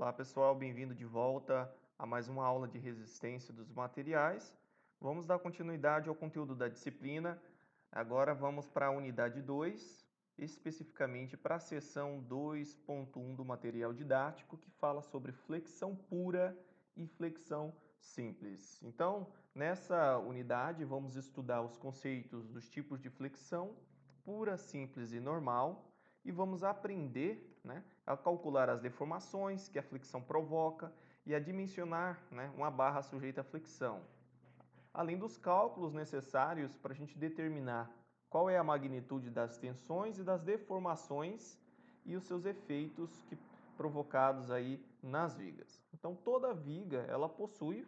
Olá pessoal, bem-vindo de volta a mais uma aula de resistência dos materiais. Vamos dar continuidade ao conteúdo da disciplina. Agora vamos para a unidade 2, especificamente para a seção 2.1 do material didático, que fala sobre flexão pura e flexão simples. Então, nessa unidade, vamos estudar os conceitos dos tipos de flexão pura, simples e normal, e vamos aprender, a calcular as deformações que a flexão provoca e a dimensionar, uma barra sujeita à flexão. Além dos cálculos necessários para a gente determinar qual é a magnitude das tensões e das deformações e os seus efeitos provocados aí nas vigas. Então, toda viga ela possui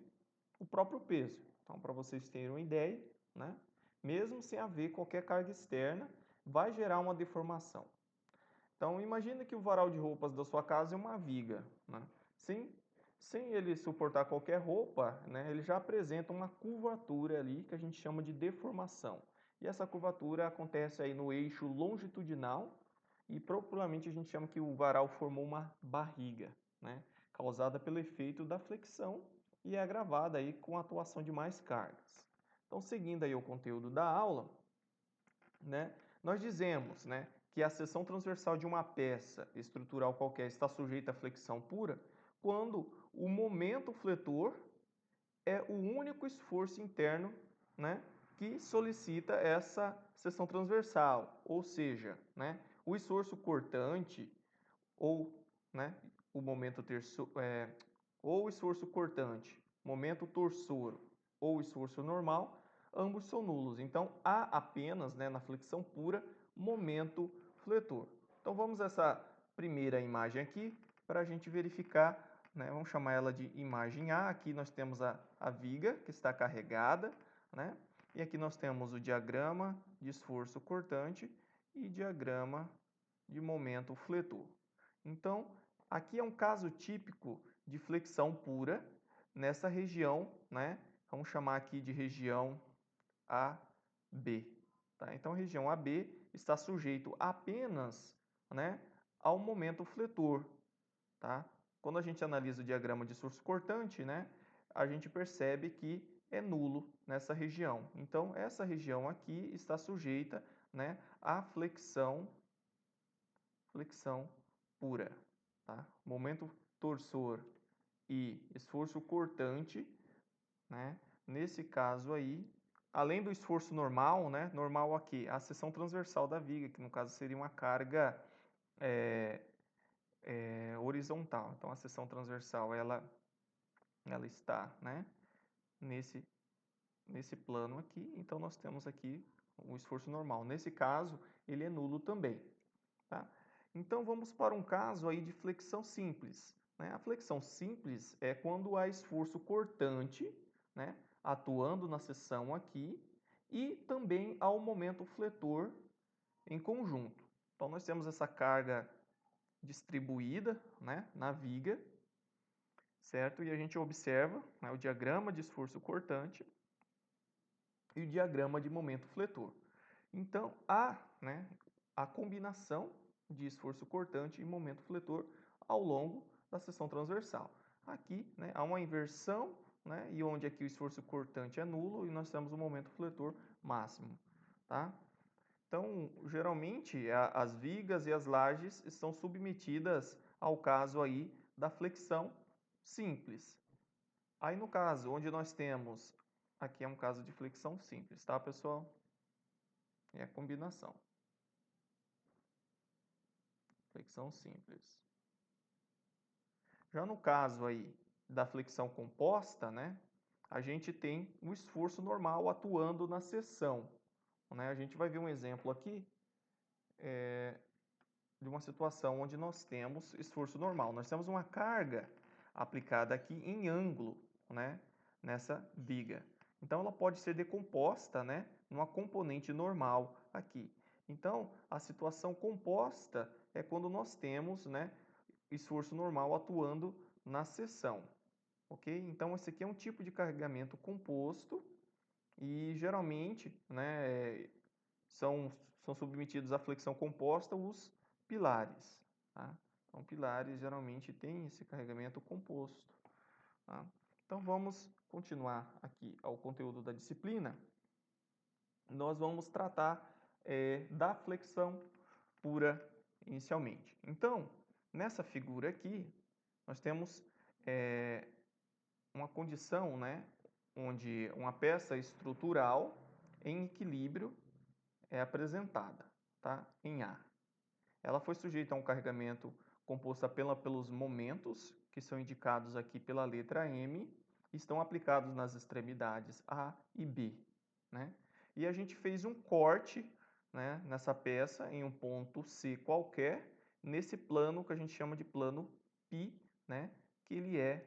o próprio peso. Então, para vocês terem uma ideia, mesmo sem haver qualquer carga externa, vai gerar uma deformação. Então, imagine que o varal de roupas da sua casa é uma viga. Sem ele suportar qualquer roupa, ele já apresenta uma curvatura ali que a gente chama de deformação. E essa curvatura acontece aí no eixo longitudinal e propriamente a gente chama que o varal formou uma barriga, causada pelo efeito da flexão e é agravada aí com a atuação de mais cargas. Então, seguindo aí o conteúdo da aula, nós dizemos, que a seção transversal de uma peça estrutural qualquer está sujeita à flexão pura quando o momento fletor é o único esforço interno, que solicita essa seção transversal, ou seja, o esforço cortante ou, o momento ou o esforço cortante, momento torsor ou esforço normal, ambos são nulos. Então, há apenas, na flexão pura, momento fletor. Então, vamos a essa primeira imagem aqui para a gente verificar, vamos chamar ela de imagem A. Aqui nós temos a viga que está carregada, e aqui nós temos o diagrama de esforço cortante e diagrama de momento fletor. Então, aqui é um caso típico de flexão pura nessa região, vamos chamar aqui de região AB. Tá? Então, a região AB está sujeito apenas, ao momento fletor. Tá? Quando a gente analisa o diagrama de esforço cortante, a gente percebe que é nulo nessa região. Então, essa região aqui está sujeita, à flexão pura. Tá? Momento torsor e esforço cortante, nesse caso aí, além do esforço normal, normal aqui, a seção transversal da viga, que no caso seria uma carga horizontal. Então, a seção transversal ela está, nesse plano aqui. Então, nós temos aqui o esforço normal. Nesse caso, ele é nulo também. Tá? Então, vamos para um caso aí de flexão simples. A flexão simples é quando há esforço cortante, atuando na seção aqui, e também há o momento fletor em conjunto. Então, nós temos essa carga distribuída, na viga, certo? E a gente observa, o diagrama de esforço cortante e o diagrama de momento fletor. Então, há, a combinação de esforço cortante e momento fletor ao longo da seção transversal. Aqui, há uma inversão, e onde aqui o esforço cortante é nulo e nós temos o momento fletor máximo. Tá? Então, geralmente, as vigas e as lajes estão submetidas ao caso aí da flexão simples. Aí, no caso, onde nós temos... Aqui é um caso de flexão simples, tá, pessoal? É a combinação. Flexão simples. Já no caso aí da flexão composta, a gente tem o esforço normal atuando na seção. A gente vai ver um exemplo aqui de uma situação onde nós temos esforço normal. Nós temos uma carga aplicada aqui em ângulo, nessa viga. Então, ela pode ser decomposta, numa componente normal aqui. Então, a situação composta é quando nós temos, esforço normal atuando na seção. Ok? Então, esse aqui é um tipo de carregamento composto e, geralmente, são submetidos à flexão composta os pilares. Tá? Então, pilares geralmente têm esse carregamento composto. Tá? Então, vamos continuar aqui ao conteúdo da disciplina. Nós vamos tratar da flexão pura inicialmente. Então, nessa figura aqui, nós temos uma condição, né, onde uma peça estrutural em equilíbrio é apresentada, tá, em A. Ela foi sujeita a um carregamento composto pelos momentos, que são indicados aqui pela letra M, e estão aplicados nas extremidades A e B, né? E a gente fez um corte, né, nessa peça em um ponto C qualquer, nesse plano que a gente chama de plano π, né, que ele é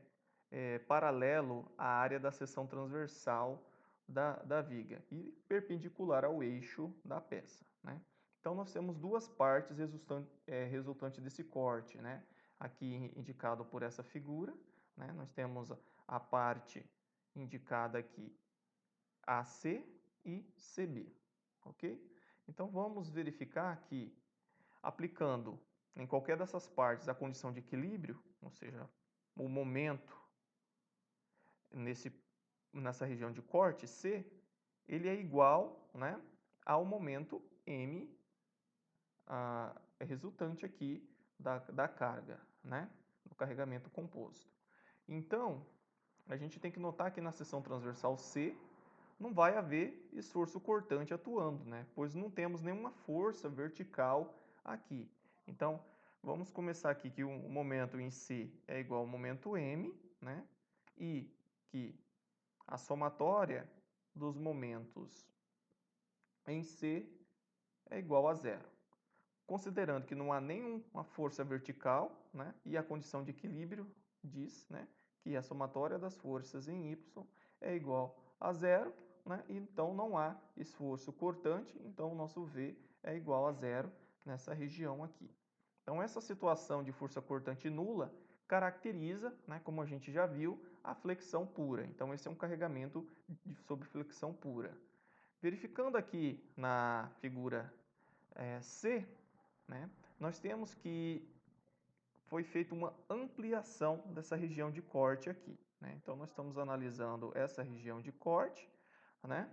paralelo à área da seção transversal da viga e perpendicular ao eixo da peça, né? Então, nós temos duas partes resultantes desse corte, né? Aqui indicado por essa figura, né? Nós temos a parte indicada aqui AC e CB, ok? Então, vamos verificar que, aplicando em qualquer dessas partes a condição de equilíbrio, ou seja, o momento nessa região de corte C, ele é igual, né, ao momento M resultante aqui da carga, né, do carregamento composto. Então, a gente tem que notar que na seção transversal C não vai haver esforço cortante atuando, né, pois não temos nenhuma força vertical aqui. Então, vamos começar aqui que o momento em C é igual ao momento M, né, e que a somatória dos momentos em C é igual a zero. Considerando que não há nenhuma força vertical, né, e a condição de equilíbrio diz, né, que a somatória das forças em Y é igual a zero, né, então não há esforço cortante, então o nosso V é igual a zero nessa região aqui. Então, essa situação de força cortante nula caracteriza, né, como a gente já viu, a flexão pura. Então, esse é um carregamento sob flexão pura. Verificando aqui na figura C, né, nós temos que foi feita uma ampliação dessa região de corte aqui, né? Então, nós estamos analisando essa região de corte, né?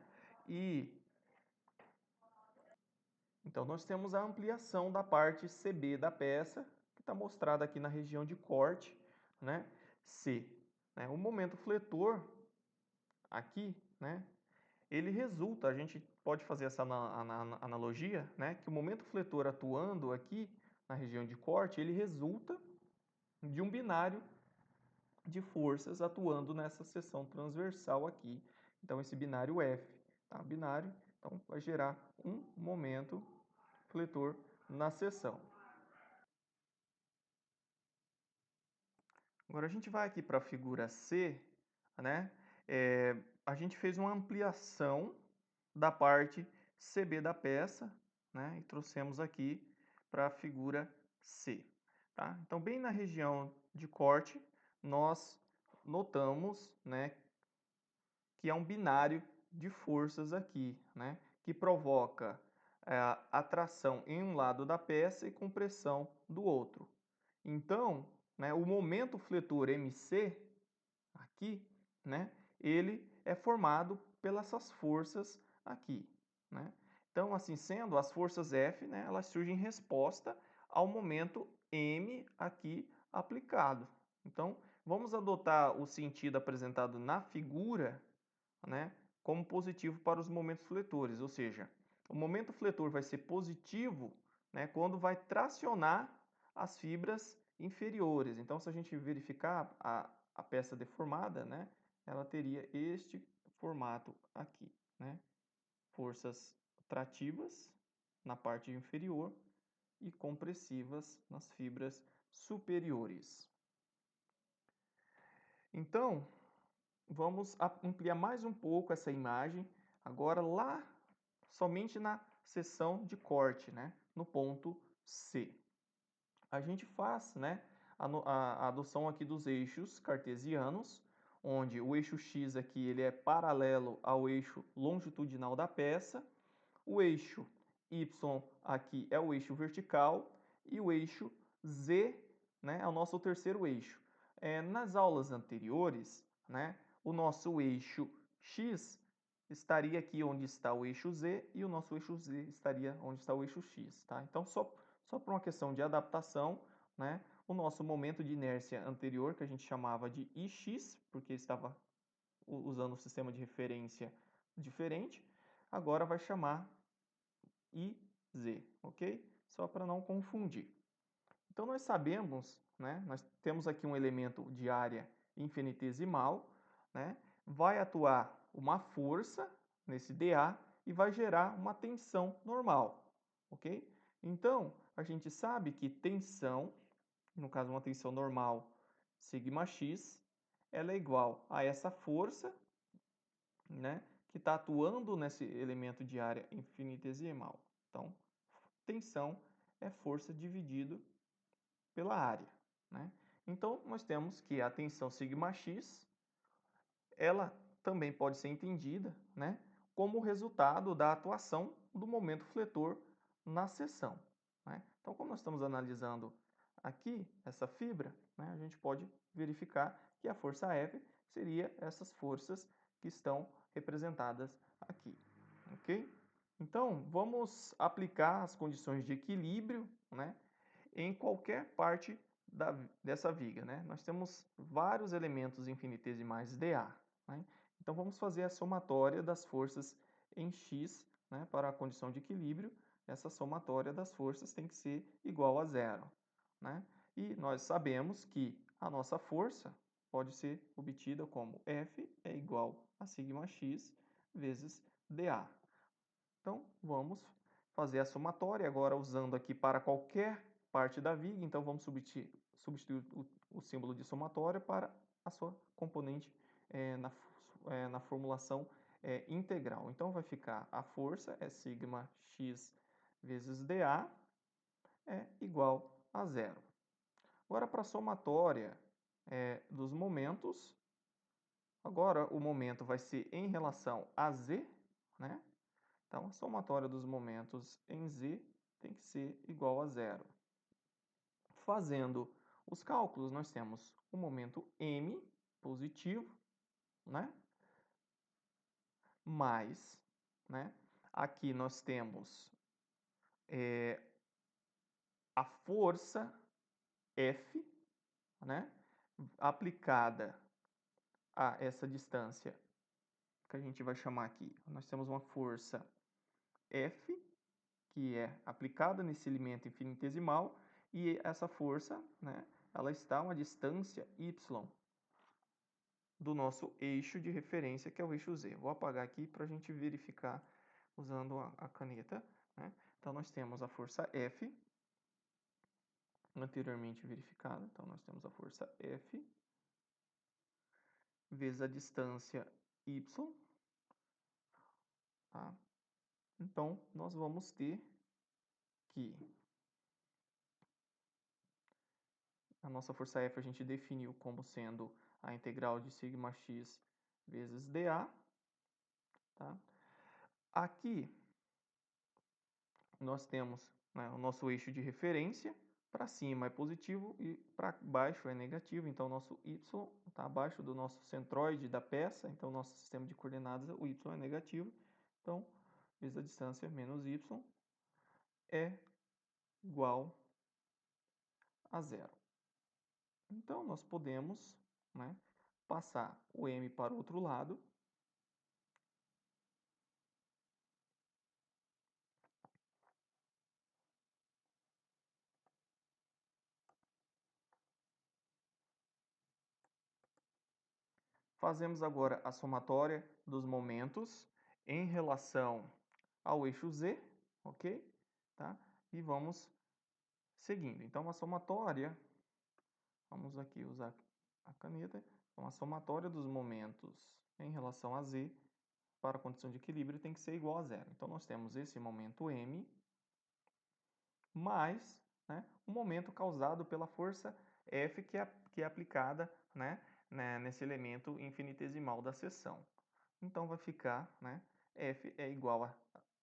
Então, nós temos a ampliação da parte CB da peça, que está mostrada aqui na região de corte, né, C. Né? O momento fletor, aqui, né, ele resulta, a gente pode fazer essa analogia, né, que o momento fletor atuando aqui na região de corte, ele resulta de um binário de forças atuando nessa seção transversal aqui. Então, esse binário F, tá? Binário, então vai gerar um momento fletor na seção. Agora a gente vai aqui para a figura C, né? A gente fez uma ampliação da parte CB da peça, né? E trouxemos aqui para a figura C, tá? Então, bem na região de corte, nós notamos, né, que é um binário de forças aqui, né? Que provoca atração em um lado da peça e compressão do outro. Então, né, o momento fletor MC, aqui, né, ele é formado pelas essas forças aqui, né? Então, assim sendo, as forças F, né, elas surgem em resposta ao momento M aqui aplicado. Então, vamos adotar o sentido apresentado na figura, né, como positivo para os momentos fletores, ou seja, o momento fletor vai ser positivo, né, quando vai tracionar as fibras inferiores. Então, se a gente verificar a peça deformada, né, ela teria este formato aqui, né? Forças trativas na parte inferior e compressivas nas fibras superiores. Então, vamos ampliar mais um pouco essa imagem, agora lá somente na seção de corte, né? No ponto C. A gente faz, né, a adoção aqui dos eixos cartesianos, onde o eixo X aqui ele é paralelo ao eixo longitudinal da peça, o eixo Y aqui é o eixo vertical e o eixo Z né, ao nosso terceiro eixo. Nas aulas anteriores, né, o nosso eixo x estaria aqui onde está o eixo z e o nosso eixo z estaria onde está o eixo x. Tá? Então, só por uma questão de adaptação, né, o nosso momento de inércia anterior, que a gente chamava de ix, porque estava usando um sistema de referência diferente, agora vai chamar IZ, ok? Só para não confundir. Então, nós sabemos, né, nós temos aqui um elemento de área infinitesimal, né, vai atuar uma força nesse dA e vai gerar uma tensão normal, ok? Então, a gente sabe que tensão, no caso uma tensão normal, sigma x, ela é igual a essa força, né, que está atuando nesse elemento de área infinitesimal. Então, tensão é força dividido pela área, né? Então, nós temos que a tensão σx, ela também pode ser entendida, né, como resultado da atuação do momento fletor na seção, né? Então, como nós estamos analisando aqui essa fibra, né, a gente pode verificar que a força F seria essas forças que estão representadas aqui, ok? Então, vamos aplicar as condições de equilíbrio, né, em qualquer parte dessa viga, né? Nós temos vários elementos infinitesimais dA, né? Então, vamos fazer a somatória das forças em x, né, para a condição de equilíbrio. Essa somatória das forças tem que ser igual a zero, né? E nós sabemos que a nossa força pode ser obtida como F é igual a sigma x vezes dA. Então, vamos fazer a somatória agora usando aqui para qualquer parte da viga. Então, vamos substituir o símbolo de somatória para a sua componente na formulação integral. Então, vai ficar a força é sigma x vezes dA é igual a zero. Agora, para a somatória dos momentos, agora o momento vai ser em relação a z, né? Então, a somatória dos momentos em z tem que ser igual a zero. Fazendo os cálculos, nós temos o momento m positivo, né? Mais, né? Aqui nós temos a força F, né? Aplicada a essa distância que a gente vai chamar aqui. Nós temos uma força F, que é aplicada nesse elemento infinitesimal, e essa força, né, ela está a uma distância y do nosso eixo de referência, que é o eixo z. Vou apagar aqui para a gente verificar usando a caneta, né? Então, nós temos a força F, anteriormente verificada. Então, nós temos a força F vezes a distância y, tá? Então, nós vamos ter que a nossa força F a gente definiu como sendo a integral de sigma x vezes dA. Tá? Aqui nós temos, né, o nosso eixo de referência. Para cima é positivo e para baixo é negativo. Então, o nosso y está abaixo do nosso centroide da peça. Então, o nosso sistema de coordenadas, o y é negativo. Então, vezes a distância menos y é igual a zero. Então, nós podemos, né, passar o m para o outro lado. Fazemos agora a somatória dos momentos em relação ao eixo z, ok? Tá? E vamos seguindo. Então, a somatória, vamos aqui usar a caneta. Então, a somatória dos momentos em relação a z para a condição de equilíbrio tem que ser igual a zero. Então, nós temos esse momento m mais, né, o momento causado pela força F que é aplicada, né, nesse elemento infinitesimal da seção. Então, vai ficar, né, F é igual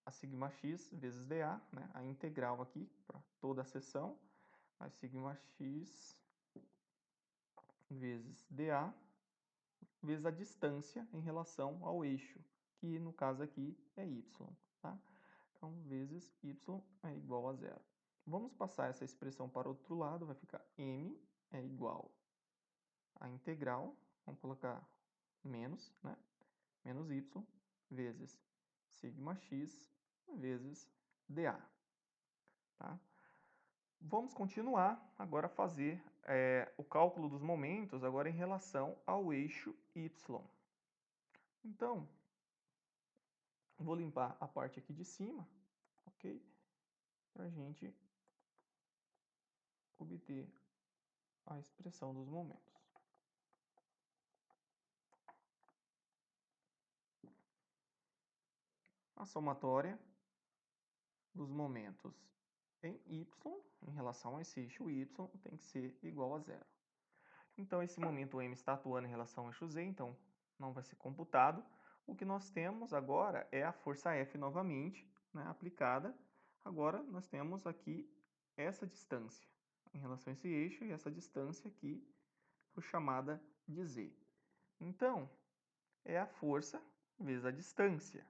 a sigma x vezes dA, né, a integral aqui para toda a seção, mais sigma x vezes dA, vezes a distância em relação ao eixo, que no caso aqui é y, tá? Então, vezes y é igual a zero. Vamos passar essa expressão para o outro lado, vai ficar m é igual a integral, vamos colocar menos, né? Menos y vezes sigma x vezes dA, tá? Vamos continuar agora a fazer o cálculo dos momentos agora em relação ao eixo y. Então, vou limpar a parte aqui de cima, ok? Para a gente obter a expressão dos momentos. A somatória dos momentos em y, em relação a esse eixo y, tem que ser igual a zero. Então, esse momento m está atuando em relação ao eixo z, então não vai ser computado. O que nós temos agora é a força F novamente, né, aplicada. Agora, nós temos aqui essa distância em relação a esse eixo, e essa distância aqui foi chamada de z. Então, é a força vezes a distância.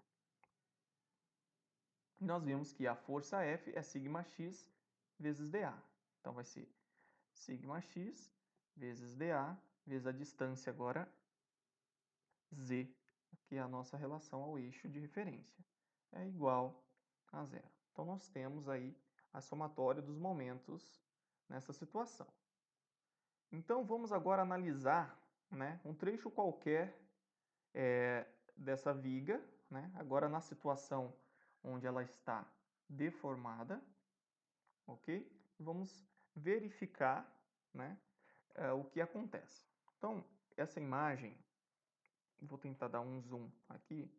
Nós vimos que a força F é sigma x vezes dA. Então, vai ser sigma x vezes dA, vezes a distância agora z, que é a nossa relação ao eixo de referência, é igual a zero. Então, nós temos aí a somatória dos momentos nessa situação. Então, vamos agora analisar, né, um trecho qualquer dessa viga, né, agora na situação onde ela está deformada, ok? Vamos verificar, né, o que acontece. Então, essa imagem, vou tentar dar um zoom aqui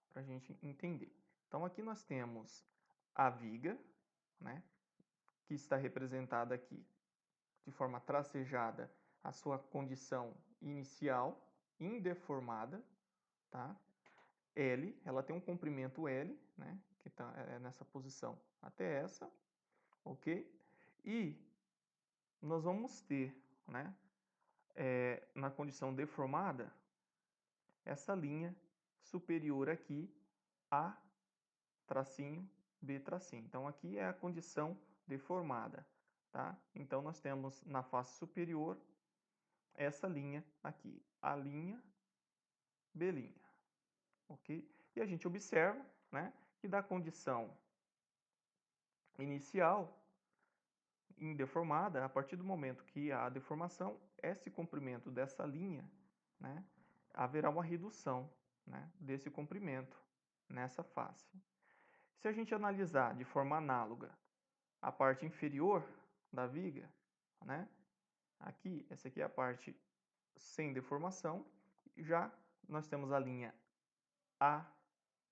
para a gente entender. Então, aqui nós temos a viga, né, que está representada aqui de forma tracejada a sua condição inicial, indeformada, tá? L, ela tem um comprimento L, né, que está nessa posição até essa, ok? E nós vamos ter, né, na condição deformada, essa linha superior aqui, A tracinho, B tracinho. Então, aqui é a condição deformada, tá? Então, nós temos na face superior essa linha aqui, A', B', ok? E a gente observa, né, que da condição inicial, indeformada, a partir do momento que há a deformação, esse comprimento dessa linha, né, haverá uma redução, né, desse comprimento nessa face. Se a gente analisar de forma análoga a parte inferior da viga, né, aqui, essa aqui é a parte sem deformação, já nós temos a linha A,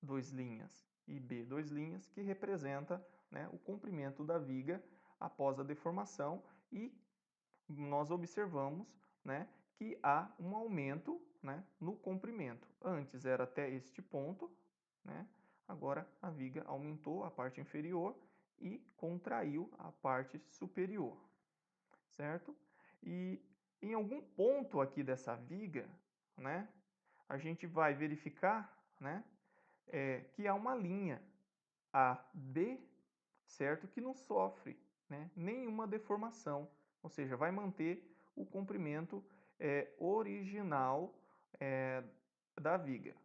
2 linhas, e B, 2 linhas, que representa, né, o comprimento da viga após a deformação, e nós observamos, né, que há um aumento, né, no comprimento. Antes era até este ponto, né, agora a viga aumentou a parte inferior e contraiu a parte superior, certo? E em algum ponto aqui dessa viga, né, a gente vai verificar, né, que há uma linha AB, certo? Que não sofre, né, nenhuma deformação, ou seja, vai manter o comprimento original da viga.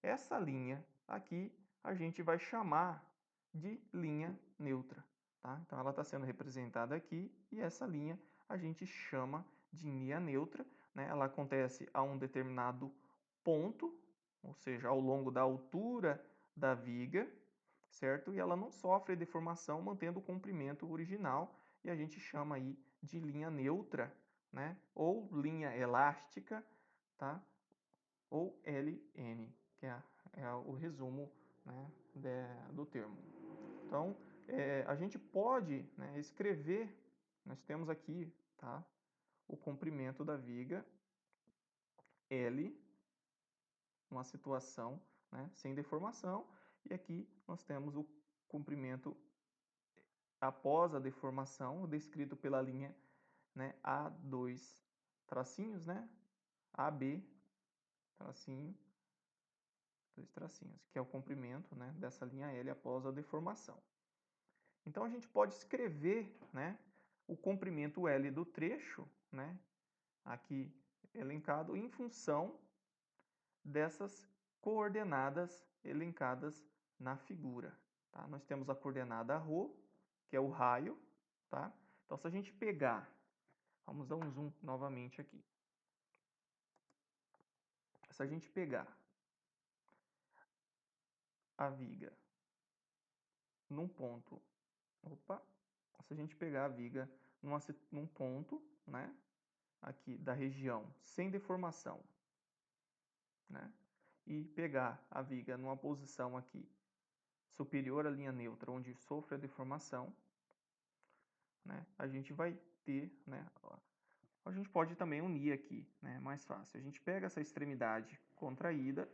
Essa linha aqui a gente vai chamar de linha neutra, tá? Então ela está sendo representada aqui e essa linha a gente chama de linha neutra, né? Ela acontece a um determinado ponto, ou seja, ao longo da altura da viga, certo? E ela não sofre deformação, mantendo o comprimento original, e a gente chama aí de linha neutra, né? Ou linha elástica, tá? Ou LN, que é o resumo, né, do termo. Então, a gente pode, né, escrever, nós temos aqui, tá, o comprimento da viga L, uma situação, né, sem deformação, e aqui nós temos o comprimento após a deformação, descrito pela linha né, A2 tracinhos, né, AB tracinho, 2 tracinhos, que é o comprimento, né, dessa linha L após a deformação. Então, a gente pode escrever, né, o comprimento L do trecho, né, aqui elencado, em função dessas coordenadas elencadas na figura. Tá? Nós temos a coordenada ρ, que é o raio. Tá? Então, se a gente pegar, vamos dar um zoom novamente aqui. Se a gente pegar a viga num ponto, se a gente pegar a viga num ponto, né, aqui da região sem deformação, né, e pegar a viga numa posição aqui superior à linha neutra, onde sofre a deformação, né, a gente vai ter, né, a gente pode também unir aqui, né, mais fácil. A gente pega essa extremidade contraída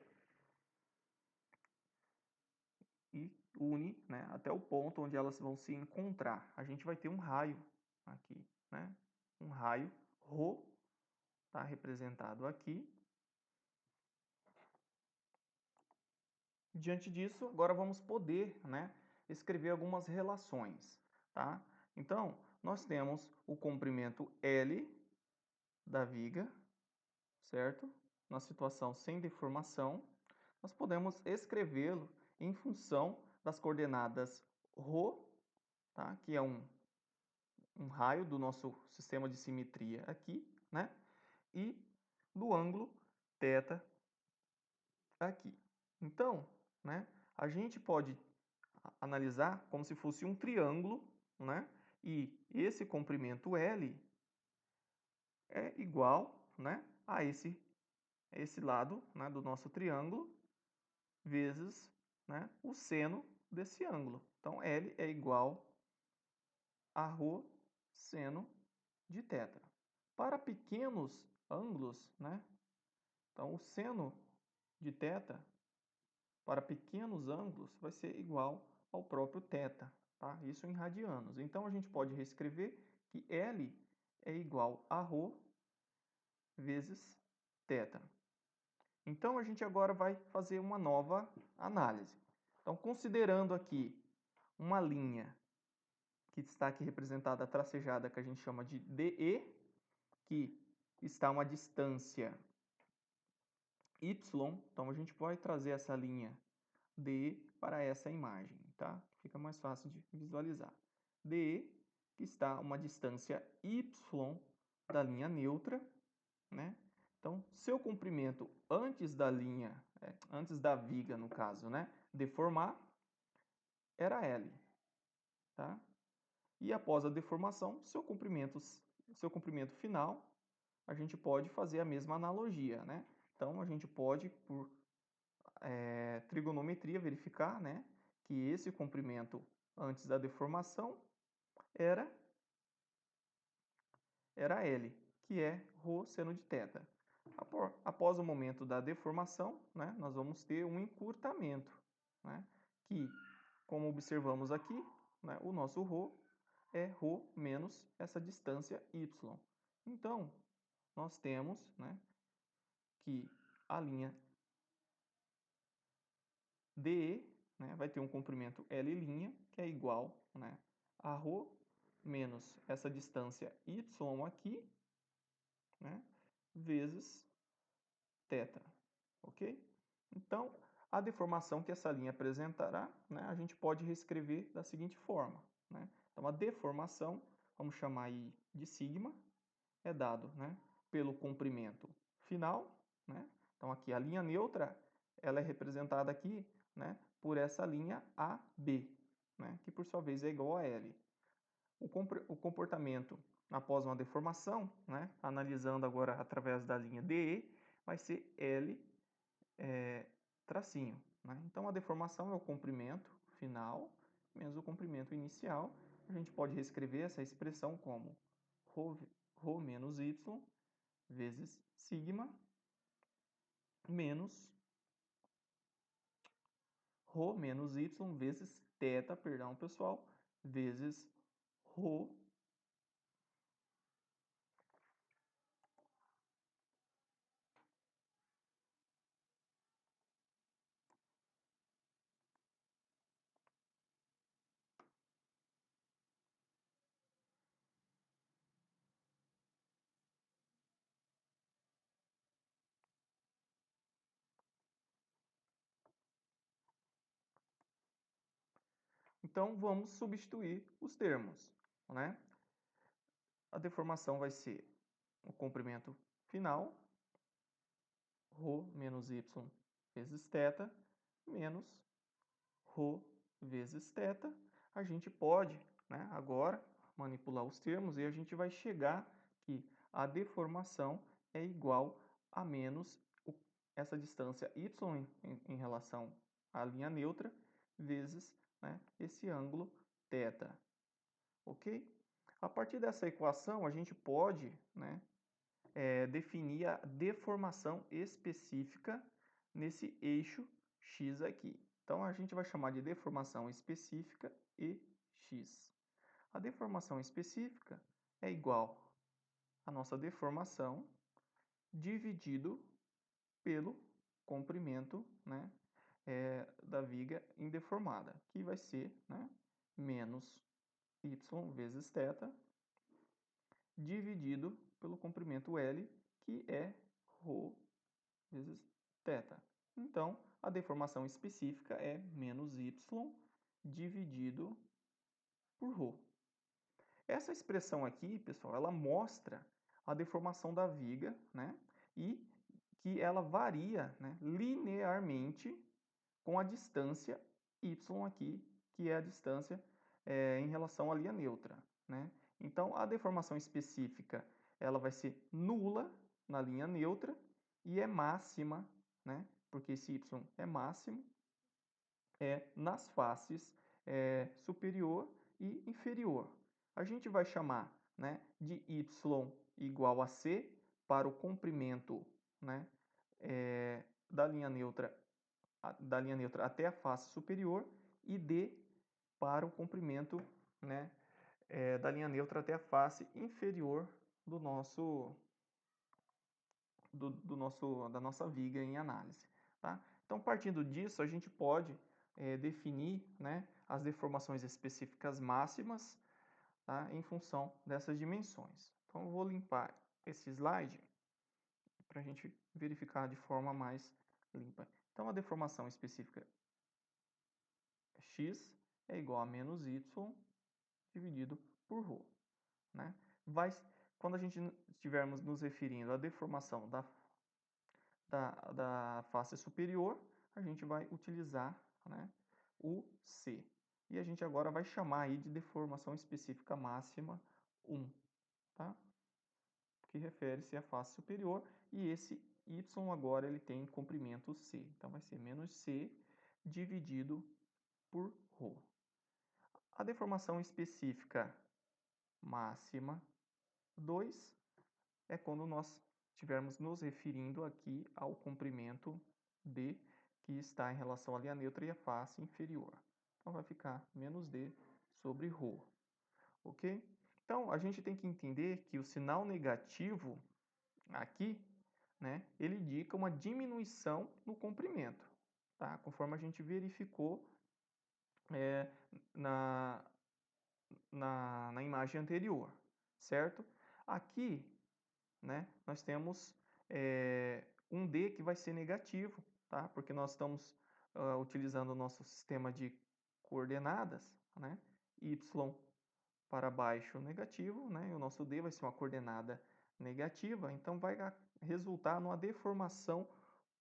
e une, né, até o ponto onde elas vão se encontrar. A gente vai ter um raio aqui, né, um raio ρ, está representado aqui. Diante disso, agora vamos poder, né, escrever algumas relações, tá? Então, nós temos o comprimento L da viga, certo? Na situação sem deformação, nós podemos escrevê-lo em função das coordenadas ρ, tá? Que é um raio do nosso sistema de simetria aqui, né? E do ângulo θ aqui. Então, né, a gente pode analisar como se fosse um triângulo, né? E esse comprimento L é igual, né, a esse lado, né, do nosso triângulo vezes, né, o seno desse ângulo. Então, L é igual a ρ seno de θ. Para pequenos ângulos, né, então o seno de θ para pequenos ângulos vai ser igual ao próprio θ, tá? Isso em radianos. Então, a gente pode reescrever que L é igual a ρ vezes θ. Então, a gente agora vai fazer uma nova análise. Então, considerando aqui uma linha que está aqui representada, tracejada, que a gente chama de DE, que está a uma distância y, então a gente pode trazer essa linha DE para essa imagem, tá? Fica mais fácil de visualizar. DE, que está a uma distância y da linha neutra, né? Então, seu comprimento antes da linha, antes da viga, no caso, né, deformar, era L, tá? E após a deformação, seu comprimento final, a gente pode fazer a mesma analogia, né? Então, a gente pode, por trigonometria, verificar, né, que esse comprimento antes da deformação era L, que é ρ seno de θ. Após o momento da deformação, né, nós vamos ter um encurtamento, né, que, como observamos aqui, né, o nosso ρ é ρ menos essa distância y. Então, nós temos, né, que a linha DE, né, vai ter um comprimento L', que é igual, né, a ρ menos essa distância y aqui, né, vezes θ, ok? Então, a deformação que essa linha apresentará, né, a gente pode reescrever da seguinte forma, né? Então, a deformação, vamos chamar aí de sigma, é dado, né, pelo comprimento final, né? Então, aqui a linha neutra, ela é representada aqui, né, por essa linha AB, né, que por sua vez é igual a L. O comportamento após uma deformação, né, analisando agora através da linha DE, vai ser L tracinho, né? Então, a deformação é o comprimento final menos o comprimento inicial. A gente pode reescrever essa expressão como ρ menos y vezes sigma menos ρ menos y vezes θ, perdão, pessoal, vezes ρ Então, vamos substituir os termos, né? A deformação vai ser o comprimento final, ρ menos y vezes θ, menos ρ vezes θ. A gente pode, né, agora manipular os termos e a gente vai chegar que a deformação é igual a menos essa distância y em relação à linha neutra vezes, né, esse ângulo θ, ok? A partir dessa equação, a gente pode, né, definir a deformação específica nesse eixo x aqui. Então, a gente vai chamar de deformação específica EX. A deformação específica é igual à nossa deformação dividido pelo comprimento, né, da viga indeformada, que vai ser, né, menos y vezes θ dividido pelo comprimento L, que é ρ vezes θ. Então, a deformação específica é menos y dividido por ρ. Essa expressão aqui, pessoal, ela mostra a deformação da viga, né? E que ela varia, né, linearmente com a distância y aqui, que é a distância em relação à linha neutra, né? Então, a deformação específica ela vai ser nula na linha neutra e é máxima, né? Porque esse y é máximo, nas faces superior e inferior. A gente vai chamar, né, de y igual a c para o comprimento, né, da linha neutra até a face superior e d para o comprimento, né, da linha neutra até a face inferior da nossa viga em análise. Tá? Então, partindo disso, a gente pode definir, né, as deformações específicas máximas, tá, em função dessas dimensões. Então, eu vou limpar esse slide para a gente verificar de forma mais limpa. Então, a deformação específica x é igual a menos y dividido por ρ. Né? Quando a gente estivermos nos referindo à deformação da face superior, a gente vai utilizar, né, o C. E a gente agora vai chamar aí de deformação específica máxima 1, tá? Que refere-se à face superior, e esse y agora ele tem comprimento C. Então vai ser menos C dividido por ρ. A deformação específica máxima 2 é quando nós estivermos nos referindo aqui ao comprimento D, que está em relação à linha neutra e à face inferior. Então, vai ficar menos D sobre ρ. Ok? Então, a gente tem que entender que o sinal negativo aqui, né, ele indica uma diminuição no comprimento, tá? Conforme a gente verificou na, na imagem anterior, certo? Aqui, né, nós temos um D que vai ser negativo, tá? Porque nós estamos utilizando o nosso sistema de coordenadas, né? Y para baixo negativo, né? E o nosso D vai ser uma coordenada negativa, então vai resultar numa deformação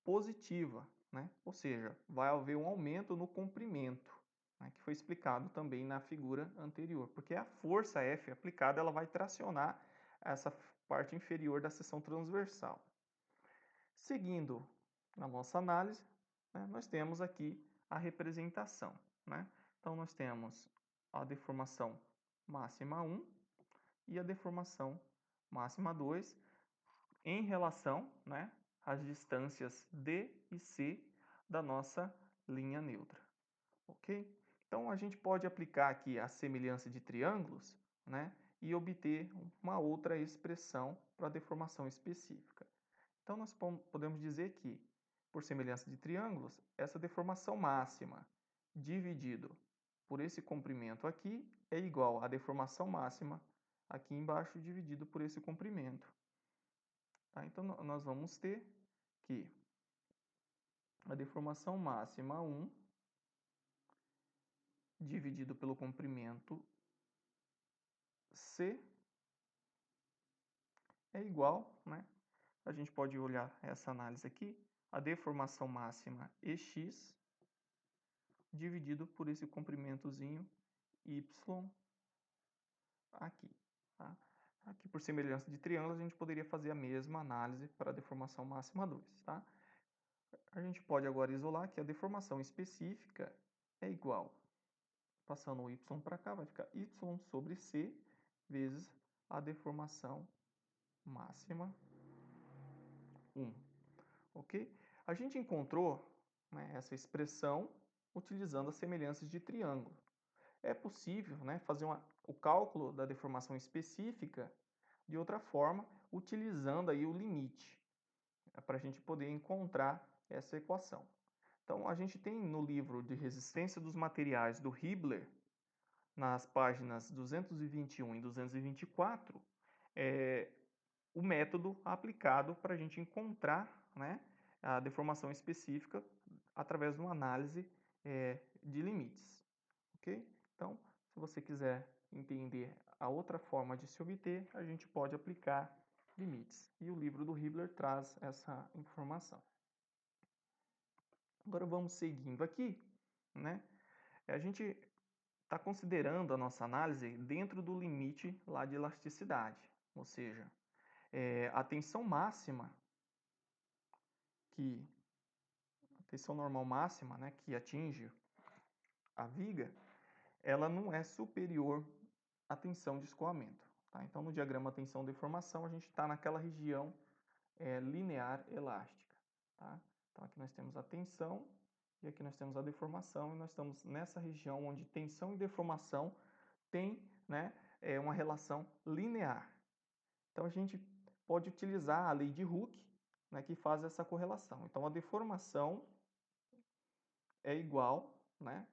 positiva, né? Ou seja, vai haver um aumento no comprimento, né? Que foi explicado também na figura anterior, porque a força F aplicada ela vai tracionar essa parte inferior da seção transversal. Seguindo na nossa análise, né, nós temos aqui a representação, né? Então, nós temos a deformação máxima 1 e a deformação máxima 2 em relação, né, às distâncias D e C da nossa linha neutra. Ok? Então, a gente pode aplicar aqui a semelhança de triângulos, né, e obter uma outra expressão para a deformação específica. Então, nós podemos dizer que, por semelhança de triângulos, essa deformação máxima dividido por esse comprimento aqui é igual à deformação máxima aqui embaixo dividido por esse comprimento. Tá? Então, nós vamos ter que a deformação máxima 1 dividido pelo comprimento C é igual, né? A gente pode olhar essa análise aqui, a deformação máxima EX dividido por esse comprimentozinho Y aqui, tá? Aqui, por semelhança de triângulos, a gente poderia fazer a mesma análise para a deformação máxima 2, tá? A gente pode agora isolar que a deformação específica é igual, passando o y para cá, vai ficar y sobre c vezes a deformação máxima 1, ok? A gente encontrou, né, essa expressão utilizando as semelhanças de triângulo. É possível, né, fazer o cálculo da deformação específica de outra forma, utilizando aí o limite, para a gente poder encontrar essa equação. Então, a gente tem no livro de resistência dos materiais do Hibbeler, nas páginas 221 e 224, o método aplicado para a gente encontrar, né, a deformação específica através de uma análise de limites. Ok? Então, se você quiser entender a outra forma de se obter, a gente pode aplicar limites. E o livro do Hibbeler traz essa informação. Agora vamos seguindo aqui, né? A gente está considerando a nossa análise dentro do limite lá de elasticidade, ou seja, a tensão máxima, a tensão normal máxima, né, que atinge a viga, ela não é superior à tensão de escoamento. Tá? Então, no diagrama tensão-deformação, a gente está naquela região linear elástica. Tá? Então, aqui nós temos a tensão e aqui nós temos a deformação, e nós estamos nessa região onde tensão e deformação têm, né, uma relação linear. Então, a gente pode utilizar a lei de Hooke, né, que faz essa correlação. Então, a deformação é igual, né,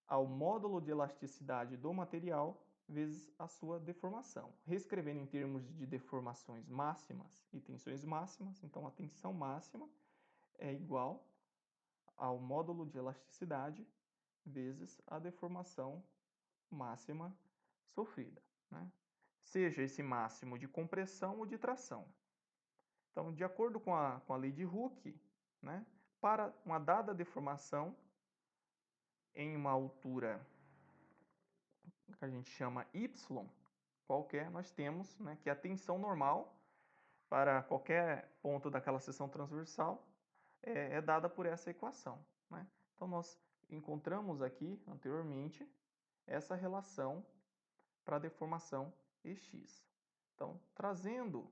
ao módulo de elasticidade do material vezes a sua deformação. Reescrevendo em termos de deformações máximas e tensões máximas, então a tensão máxima é igual ao módulo de elasticidade vezes a deformação máxima sofrida, né? Seja esse máximo de compressão ou de tração. Então, de acordo com a lei de Hooke, né, para uma dada deformação em uma altura que a gente chama y qualquer, nós temos, né, que a tensão normal para qualquer ponto daquela seção transversal é dada por essa equação, né? Então, nós encontramos aqui, anteriormente, essa relação para a deformação EX. Então, trazendo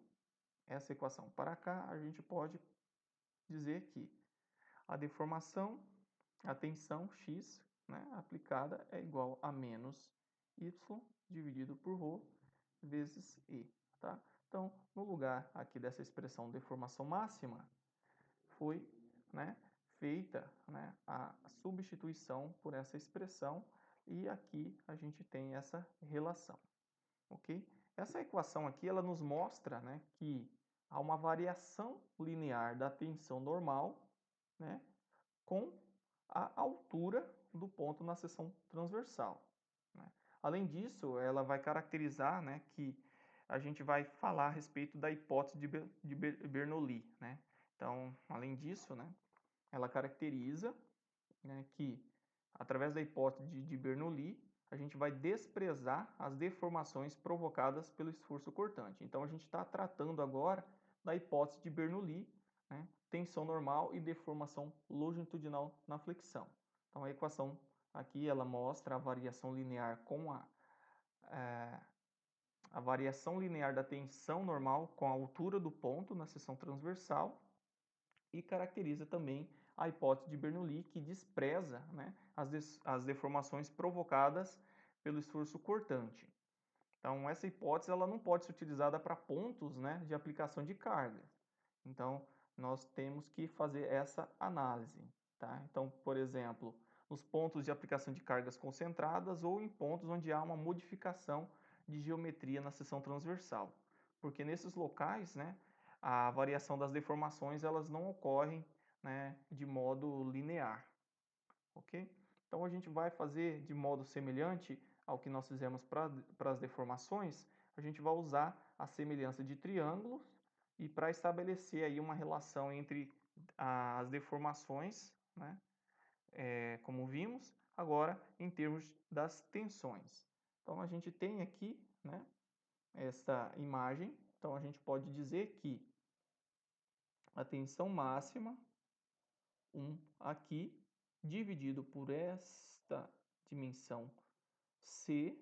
essa equação para cá, a gente pode dizer que a deformação, a tensão X, né, aplicada é igual a menos Y dividido por ρ vezes E. Tá? Então, no lugar aqui dessa expressão deformação máxima, foi, né, feita, né, a substituição por essa expressão e aqui a gente tem essa relação. Ok? Essa equação aqui ela nos mostra, né, que há uma variação linear da tensão normal, né, com a altura do ponto na seção transversal, né? Além disso, ela vai caracterizar, né, que a gente vai falar a respeito da hipótese de Bernoulli, né? Então, além disso, né, ela caracteriza, né, que através da hipótese de Bernoulli, a gente vai desprezar as deformações provocadas pelo esforço cortante. Então, a gente está tratando agora da hipótese de Bernoulli, né, tensão normal e deformação longitudinal na flexão. Então, a equação aqui ela mostra a variação linear com a variação linear da tensão normal com a altura do ponto na seção transversal e caracteriza também a hipótese de Bernoulli, que despreza, né, as deformações provocadas pelo esforço cortante. Então, essa hipótese ela não pode ser utilizada para pontos, né, de aplicação de carga. Então, nós temos que fazer essa análise. Tá? Então, por exemplo, nos pontos de aplicação de cargas concentradas ou em pontos onde há uma modificação de geometria na seção transversal. Porque nesses locais, né, a variação das deformações elas não ocorrem, né, de modo linear. Ok? Então, a gente vai fazer de modo semelhante ao que nós fizemos para as deformações, a gente vai usar a semelhança de triângulos e para estabelecer aí uma relação entre as deformações, né, como vimos, agora em termos das tensões. Então, a gente tem aqui, né, essa imagem, então a gente pode dizer que a tensão máxima, 1 aqui, dividido por esta dimensão C,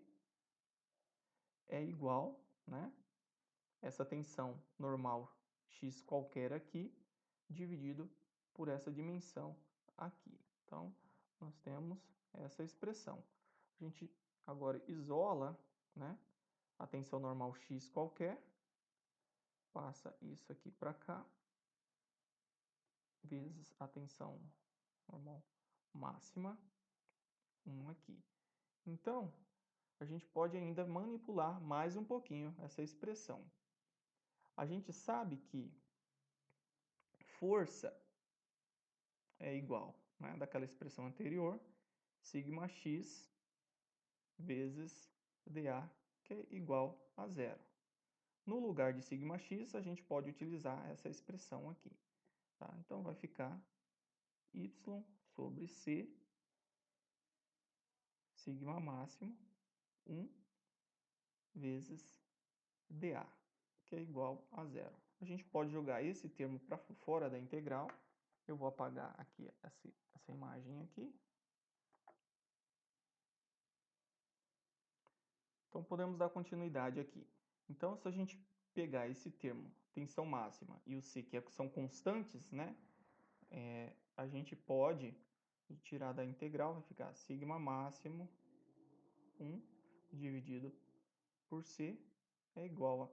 é igual, né, essa tensão normal x qualquer aqui, dividido por essa dimensão aqui. Então, nós temos essa expressão. A gente agora isola, né, a tensão normal x qualquer, passa isso aqui para cá, vezes a tensão normal máxima, 1 aqui. Então, a gente pode ainda manipular mais um pouquinho essa expressão. A gente sabe que força é igual, né, daquela expressão anterior, sigma x vezes dA, que é igual a zero. No lugar de sigma x, a gente pode utilizar essa expressão aqui. Tá? Então, vai ficar y sobre c, sigma máximo, 1 vezes dA, que é igual a zero. A gente pode jogar esse termo para fora da integral. Eu vou apagar aqui essa imagem aqui. Então, podemos dar continuidade aqui. Então, se a gente pegar esse termo, tensão máxima, e o C, que são constantes, né? A gente pode tirar da integral, vai ficar sigma máximo 1 dividido por C é igual a,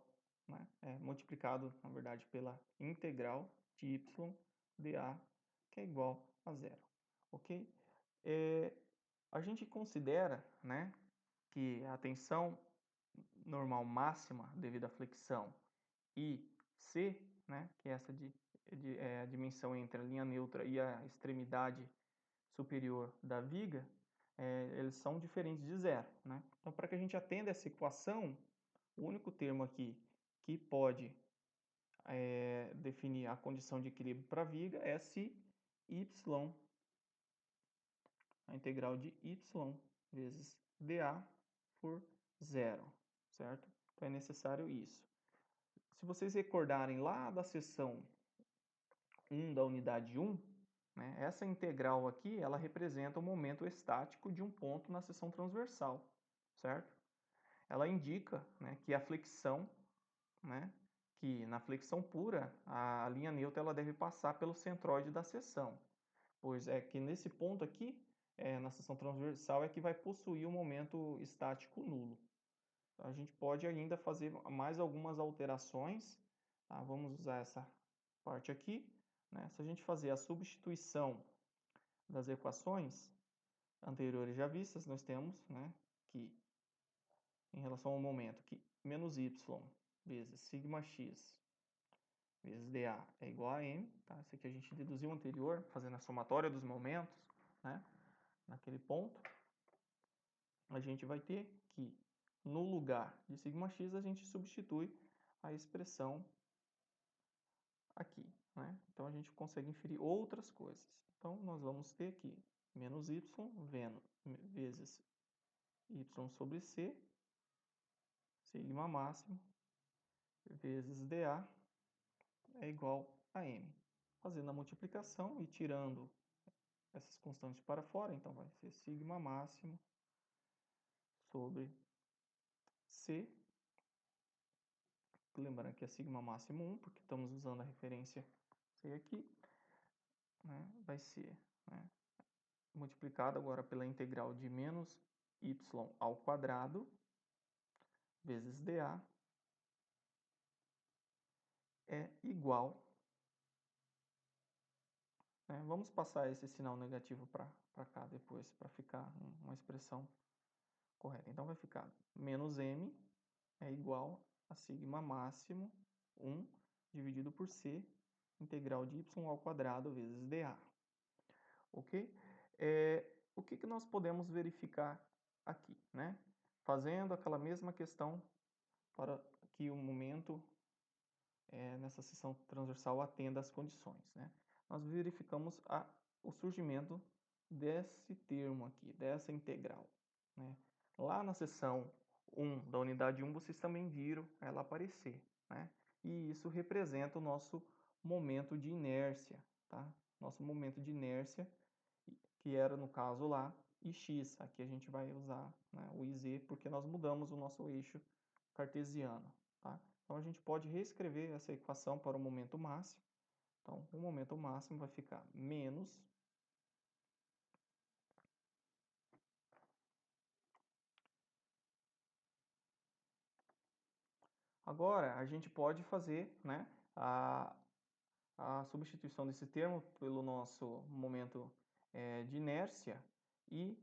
né, multiplicado, na verdade, pela integral de y dA, que é igual a zero. Ok? A gente considera, né, que a tensão normal máxima devido à flexão e C, né, que é essa a dimensão entre a linha neutra e a extremidade superior da viga, eles são diferentes de zero, né? Então, para que a gente atenda essa equação, o único termo aqui que pode definir a condição de equilíbrio para a viga é se y, a integral de y vezes dA por zero, certo? Então, é necessário isso. Se vocês recordarem lá da seção 1 da unidade 1, né, essa integral aqui, ela representa o momento estático de um ponto na seção transversal, certo? Ela indica, né, que a flexão, né, que na flexão pura, a linha neutra ela deve passar pelo centroide da seção, pois é que nesse ponto aqui, na seção transversal, é que vai possuir o momento estático nulo. A gente pode ainda fazer mais algumas alterações, tá? Vamos usar essa parte aqui, né? Se a gente fazer a substituição das equações anteriores já vistas, nós temos, né, que em relação ao momento, que menos y vezes sigma x vezes dA é igual a m, tá? Isso aqui a gente deduziu anterior, fazendo a somatória dos momentos, né? Naquele ponto, a gente vai ter que, no lugar de sigma x, a gente substitui a expressão aqui, né? Então, a gente consegue inferir outras coisas. Então, nós vamos ter aqui menos y vezes y sobre c, sigma máximo, vezes dA é igual a m. Fazendo a multiplicação e tirando essas constantes para fora, então vai ser sigma máximo sobre c. Lembrando que é sigma máximo 1, porque estamos usando a referência c aqui, né? Vai ser, né, multiplicado agora pela integral de menos y ao quadrado vezes dA é igual, né? Vamos passar esse sinal negativo para cá depois, para ficar uma expressão correta. Então, vai ficar menos m é igual a sigma máximo 1 dividido por c, integral de y ao quadrado vezes dA. Ok? o que nós podemos verificar aqui, né? Fazendo aquela mesma questão para que o momento nessa seção transversal atenda às condições, né? Nós verificamos o surgimento desse termo aqui, dessa integral, né? Lá na seção 1 da unidade 1, vocês também viram ela aparecer, né? E isso representa o nosso momento de inércia, tá? Nosso momento de inércia, que era no caso lá, ix. Aqui a gente vai usar, né, o iz, porque nós mudamos o nosso eixo cartesiano, tá? Então a gente pode reescrever essa equação para o momento máximo. Então, o momento máximo vai ficar menos agora a gente pode fazer, né, a substituição desse termo pelo nosso momento de inércia e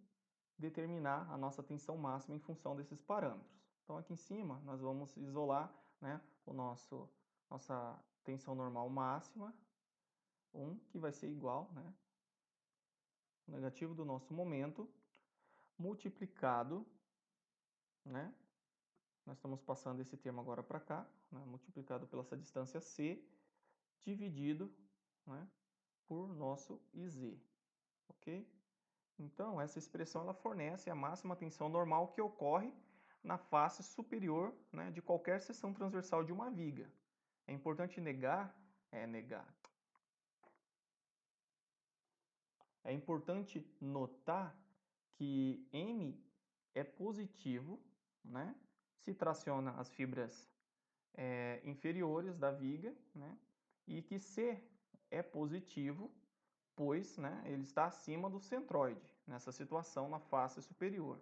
determinar a nossa tensão máxima em função desses parâmetros. Então aqui em cima nós vamos isolar, né, nossa tensão normal máxima, 1, que vai ser igual, né, o negativo do nosso momento, multiplicado, né, nós estamos passando esse termo agora para cá, né, multiplicado pela essa distância C, dividido, né, por nosso IZ, ok? Então, essa expressão ela fornece a máxima tensão normal que ocorre na face superior, né, de qualquer seção transversal de uma viga. É importante É importante notar que M é positivo, né, se traciona as fibras inferiores da viga, né, e que C é positivo, pois, né, ele está acima do centroide, nessa situação na face superior.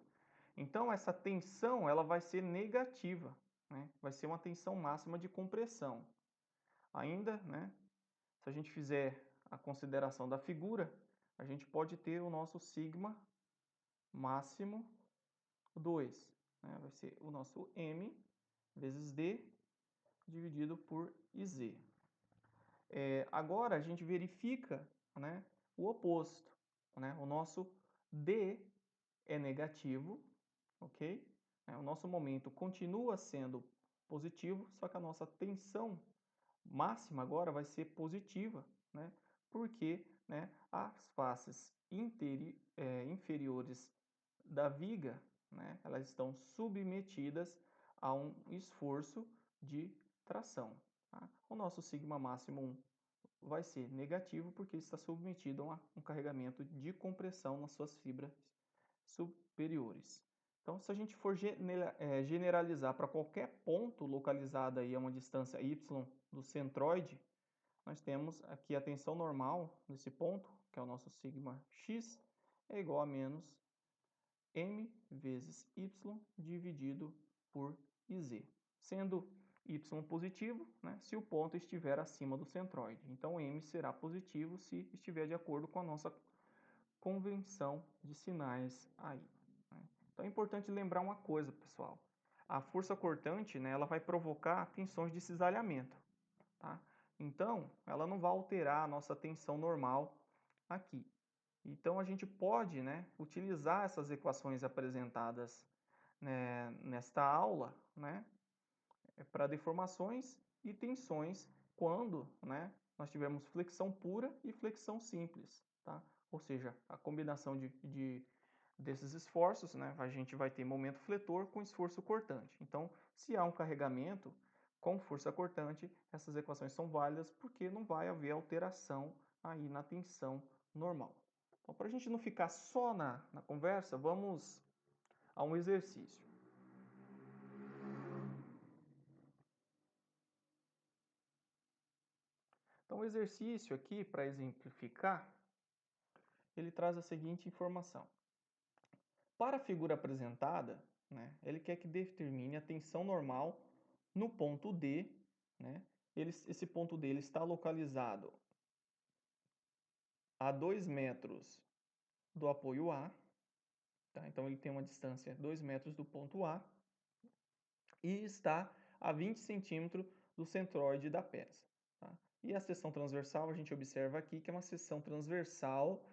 Então, essa tensão ela vai ser negativa, né, vai ser uma tensão máxima de compressão. Ainda, né, se a gente fizer a consideração da figura, a gente pode ter o nosso sigma máximo 2, né, vai ser o nosso M vezes D dividido por IZ. Agora a gente verifica, né, o oposto, né? O nosso D é negativo, ok? O nosso momento continua sendo positivo, só que a nossa tensão máxima agora vai ser positiva, né? Porque, né, as faces inferiores da viga, né, elas estão submetidas a um esforço de tração. Tá? O nosso sigma máximo 1 vai ser negativo porque está submetido a um carregamento de compressão nas suas fibras superiores. Então, se a gente for generalizar para qualquer ponto localizado aí a uma distância y do centroide, nós temos aqui a tensão normal nesse ponto, que é o nosso sigma x, é igual a menos m vezes y dividido por iz, sendo y positivo, né, se o ponto estiver acima do centroide. Então, m será positivo se estiver de acordo com a nossa convenção de sinais aí, né? Então, é importante lembrar uma coisa, pessoal. A força cortante, né, ela vai provocar tensões de cisalhamento, tá? Então, ela não vai alterar a nossa tensão normal aqui. Então, a gente pode, né, utilizar essas equações apresentadas, né, nesta aula, né, para deformações e tensões quando, né, nós tivermos flexão pura e flexão simples, tá? Ou seja, a combinação desses esforços, né, a gente vai ter momento fletor com esforço cortante. Então, se há um carregamento com força cortante, essas equações são válidas porque não vai haver alteração aí na tensão normal. Então, para a gente não ficar só na conversa, vamos a um exercício. Então, o exercício aqui, para exemplificar, ele traz a seguinte informação. Para a figura apresentada, né, ele quer que determine a tensão normal no ponto D, né? Esse ponto D ele está localizado a 2 metros do apoio A, tá? Então ele tem uma distância 2 metros do ponto A e está a 20 centímetros do centroide da peça, tá? E a seção transversal, a gente observa aqui que é uma seção transversal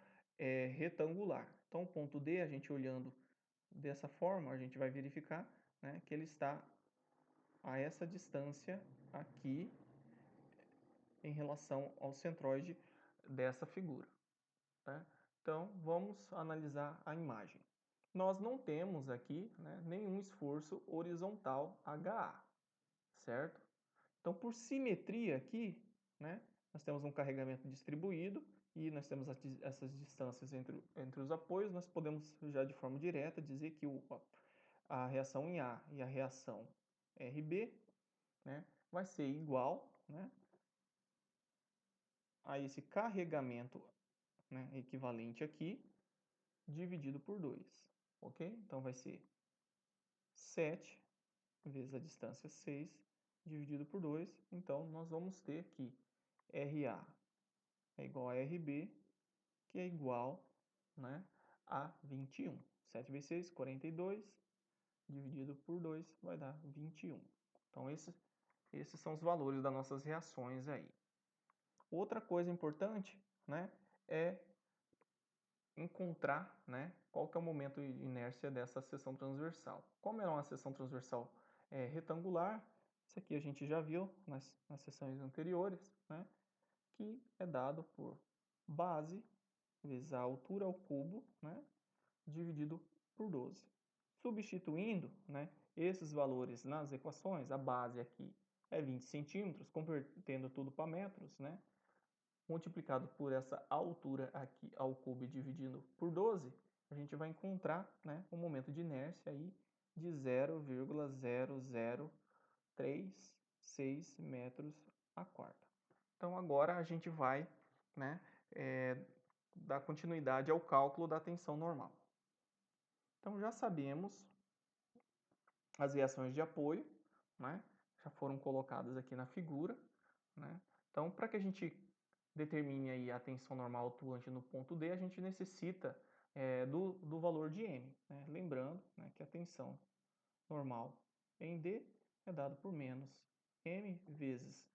retangular. Então, o ponto D, a gente olhando dessa forma, a gente vai verificar, né, que ele está a essa distância aqui em relação ao centroide dessa figura. Tá? Então, vamos analisar a imagem. Nós não temos aqui, né, nenhum esforço horizontal HA, certo? Então, por simetria aqui, né, nós temos um carregamento distribuído e nós temos essas distâncias entre os apoios. Nós podemos já de forma direta dizer que a reação em A e a reação RB, né, vai ser igual, né, a esse carregamento, né, equivalente aqui, dividido por 2, ok? Então, vai ser 7 vezes a distância 6, dividido por 2. Então, nós vamos ter aqui RA é igual a RB, que é igual, né, a 21. 7 vezes 6, 42, dividido por 2, vai dar 21. Então, esses são os valores das nossas reações aí. Outra coisa importante, né, é encontrar, né, qual que é o momento de inércia dessa seção transversal. Como é uma seção transversal retangular, isso aqui a gente já viu nas seções anteriores, né, que é dado por base vezes a altura ao cubo, né, dividido por 12. Substituindo, né, esses valores nas equações, a base aqui é 20 centímetros, convertendo tudo para metros, né, multiplicado por essa altura aqui ao cubo e dividindo por 12, a gente vai encontrar, né, um momento de inércia aí de 0,0036 metros a quarta. Então agora a gente vai, né, dar continuidade ao cálculo da tensão normal. Então já sabemos as reações de apoio, né, já foram colocadas aqui na figura, né? Então, para que a gente determine aí a tensão normal atuante no ponto D, a gente necessita do valor de M, né? Lembrando, né, que a tensão normal em D é dado por menos M vezes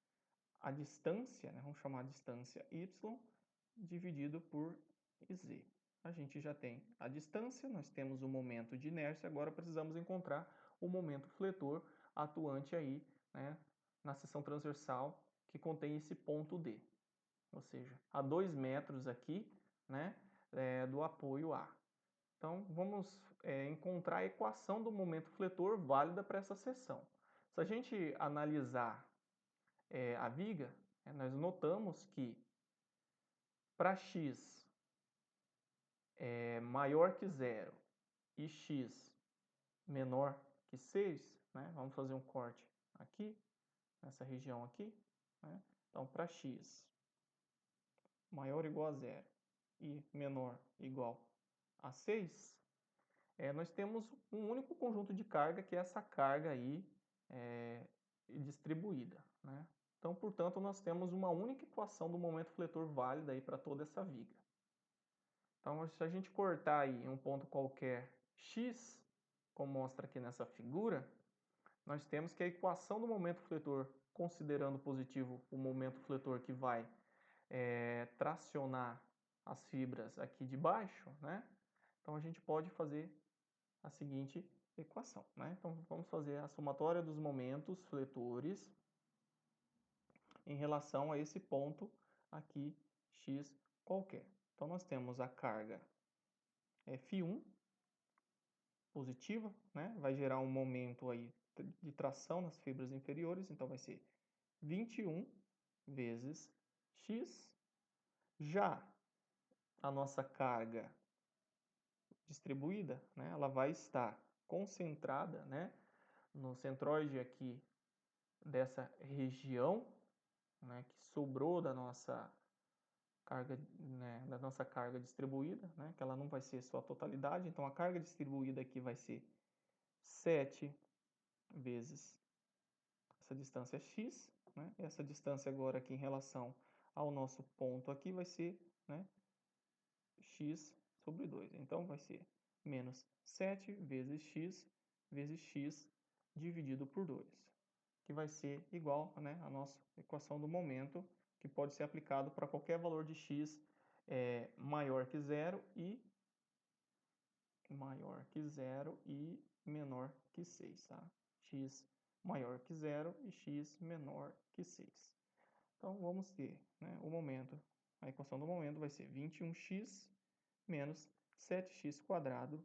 a distância, né, vamos chamar a distância Y, dividido por Z. A gente já tem a distância, nós temos o momento de inércia, agora precisamos encontrar o momento fletor atuante aí, né, na seção transversal que contém esse ponto D. Ou seja, a 2 metros aqui, né, do apoio A. Então, vamos encontrar a equação do momento fletor válida para essa seção. Se a gente analisar a viga, nós notamos que para x maior que zero e x menor que 6, né, vamos fazer um corte aqui, nessa região aqui, né? Então, para x maior ou igual a zero e menor ou igual a 6, nós temos um único conjunto de carga, que é essa carga aí distribuída, né? Então, portanto, nós temos uma única equação do momento fletor válida aí para toda essa viga. Então, se a gente cortar aí um ponto qualquer x, como mostra aqui nessa figura, nós temos que a equação do momento fletor, considerando positivo o momento fletor que vai tracionar as fibras aqui de baixo, né? Então, a gente pode fazer a seguinte equação, né? Então, vamos fazer a somatória dos momentos fletores em relação a esse ponto aqui, x qualquer. Então, nós temos a carga F1 positiva, né? Vai gerar um momento aí de tração nas fibras inferiores, então vai ser 21 vezes x. Já a nossa carga distribuída, né? Ela vai estar concentrada, né, no centroide aqui dessa região, né, que sobrou da nossa carga, né, distribuída, né, que ela não vai ser sua totalidade. Então, a carga distribuída aqui vai ser 7 vezes essa distância x, né? Essa distância agora aqui em relação ao nosso ponto aqui vai ser, né, x sobre 2. Então, vai ser menos 7 vezes x dividido por 2, que vai ser igual, né, à nossa equação do momento, que pode ser aplicado para qualquer valor de x maior que zero e maior que zero e menor que 6, tá? X maior que zero e x menor que 6. Então, vamos ter, né, o momento, a equação do momento vai ser 21x menos 7x²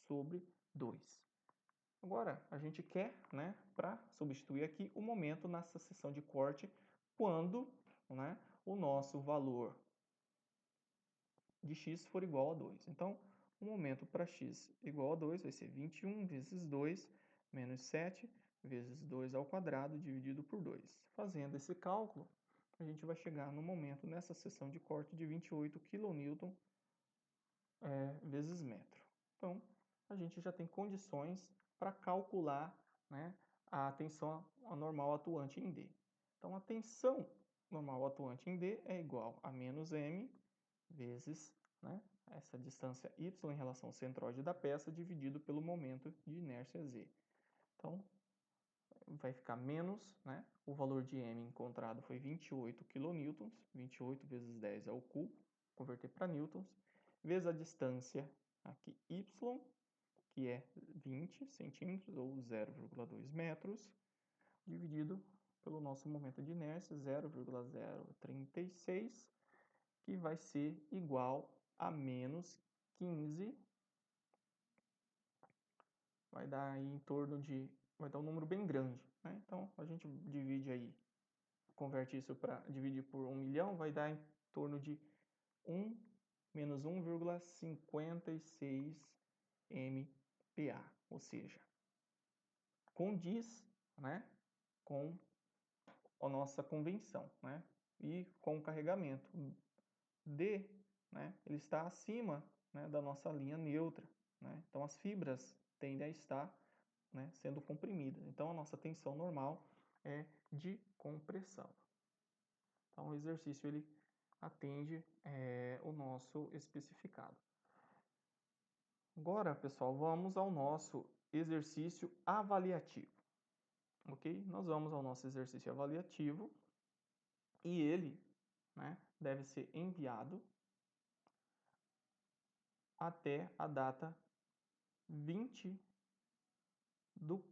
sobre 2. Agora, a gente quer, né, para substituir aqui o momento nessa seção de corte, quando, né, o nosso valor de x for igual a 2. Então, o momento para x igual a 2 vai ser 21 vezes 2 menos 7 vezes 2 ao quadrado dividido por 2. Fazendo esse cálculo, a gente vai chegar no momento nessa seção de corte de 28 kN vezes metro. Então, a gente já tem condições para calcular, né, a tensão normal atuante em D. Então, a tensão normal atuante em D é igual a menos m vezes, né, essa distância y em relação ao centroide da peça dividido pelo momento de inércia z. Então, vai ficar menos, né, o valor de m encontrado foi 28 kN, 28 vezes 10 ao cubo, converter para newtons, vezes a distância aqui y, que é 20 centímetros ou 0,2 metros, dividido pelo nosso momento de inércia, 0,036, que vai ser igual a menos 15, vai dar aí em torno de, vai dar um número bem grande, né? Então, a gente divide aí, converte isso para dividir por 1 milhão, vai dar em torno de 1 menos 1,56 MPa, ou seja, condiz, né, com a nossa convenção, né, e com o carregamento. D, né, ele está acima, né, da nossa linha neutra, né, então as fibras tendem a estar, né, sendo comprimidas. Então a nossa tensão normal é de compressão. Então o exercício ele atende o nosso especificado. Agora, pessoal, vamos ao nosso exercício avaliativo. Ok? Nós vamos ao nosso exercício avaliativo e ele, né, deve ser enviado até a data 20 do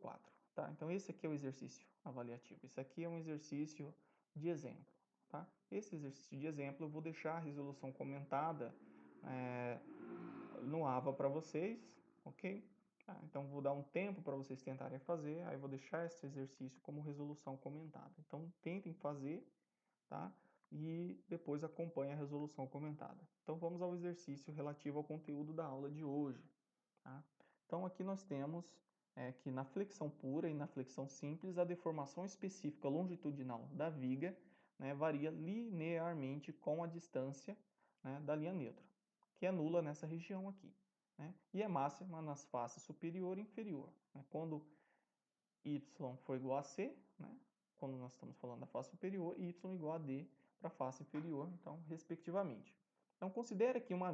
4. Tá? Então, esse aqui é o exercício avaliativo. Esse aqui é um exercício de exemplo. Tá? Esse exercício de exemplo eu vou deixar a resolução comentada no AVA para vocês, ok? Então, vou dar um tempo para vocês tentarem fazer, aí vou deixar esse exercício como resolução comentada. Então, tentem fazer, tá? E depois acompanhe a resolução comentada. Então, vamos ao exercício relativo ao conteúdo da aula de hoje. Tá? Então, aqui nós temos que na flexão pura e na flexão simples, a deformação específica longitudinal da viga, né, varia linearmente com a distância, né, da linha neutra, que é nula nessa região aqui, né, e é máxima nas faces superior e inferior. Né, quando y for igual a c, né, quando nós estamos falando da face superior, e y igual a d para a face inferior, então, respectivamente. Então, considere que em uma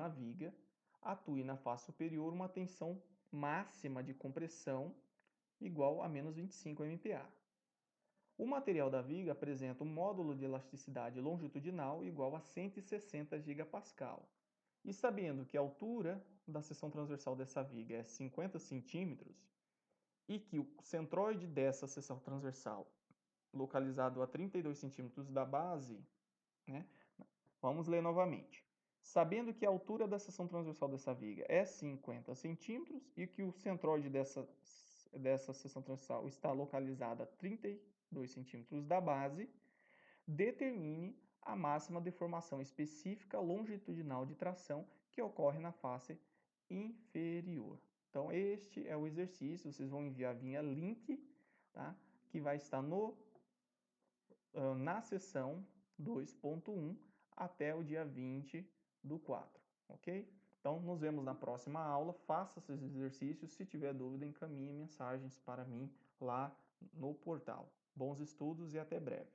viga atue na face superior uma tensão máxima de compressão igual a menos 25 MPa. O material da viga apresenta um módulo de elasticidade longitudinal igual a 160 GPa. E sabendo que a altura da seção transversal dessa viga é 50 centímetros e que o centroide dessa seção transversal, localizado a 32 centímetros da base, né? Vamos ler novamente. Sabendo que a altura da seção transversal dessa viga é 50 centímetros e que o centroide dessa seção transversal está localizado a 32 centímetros da base, determine a máxima deformação específica longitudinal de tração que ocorre na face inferior. Então, este é o exercício. Vocês vão enviar via link, tá? Que vai estar na seção 2.1 até o dia 20 do 4, ok? Então, nos vemos na próxima aula. Faça esses exercícios. Se tiver dúvida, encaminhe mensagens para mim lá no portal. Bons estudos e até breve.